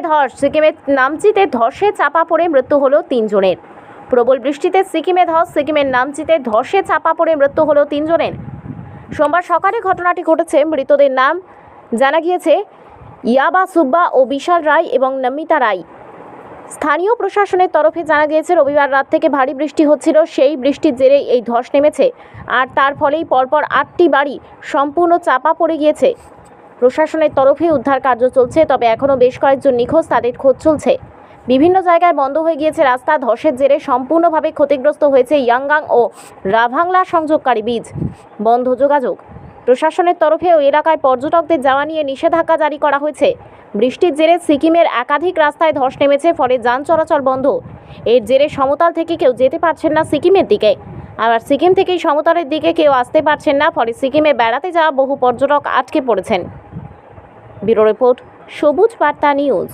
ধস, সিকিমের নামচিতে ধসে চাপা পড়ে মৃত্যু হলো 3 জনের। প্রবল বৃষ্টিতে সিকিমে ধস, সিকিমের নামচিতে ধসে চাপা পড়ে মৃত্যু হলো 3 জনের। সোমবার সকালে ঘটনাটি ঘটেছে। মৃতদের নাম জানা গিয়েছে ইয়াবা সুব্বা ও বিশাল রায় এবং নমিতা রায়। স্থানীয় প্রশাসনের তরফে জানা গিয়েছে রবিবার রাত থেকে ভারী বৃষ্টি হচ্ছিল, সেই বৃষ্টির জেরে এই ধস নেমেছে আর তার ফলেই পরপর 8টি বাড়ি সম্পূর্ণ চাপা পড়ে গিয়েছে। প্রশাসনের তরফে উদ্ধার কার্য চলছে, তবে এখনও বেশ কয়েকজন নিখোঁজ, তাদের খোঁজ চলছে। বিভিন্ন জায়গায় বন্ধ হয়ে গিয়েছে রাস্তা। ধসের জেরে সম্পূর্ণভাবে ক্ষতিগ্রস্ত হয়েছে ইয়াঙ্গাং ও রাভাংলা সংযোগকারী ব্রিজ, বন্ধ যোগাযোগ। প্রশাসনের তরফে ওই এলাকায় পর্যটকদের যাওয়া নিয়ে নিষেধাজ্ঞা জারি করা হয়েছে। বৃষ্টির জেরে সিকিমের একাধিক রাস্তায় ধস নেমেছে, ফলে যান চলাচল বন্ধ। এর জেরে সমতল থেকে কেউ যেতে পারছেন না সিকিমের দিকে, আবার সিকিম থেকেই সমতলের দিকে কেউ আসতে পারছেন না, ফলে সিকিমে বেড়াতে যাওয়া বহু পর্যটক আটকে পড়েছেন। ব্যুরো রিপোর্ট, সবুজ বার্তা নিউজ।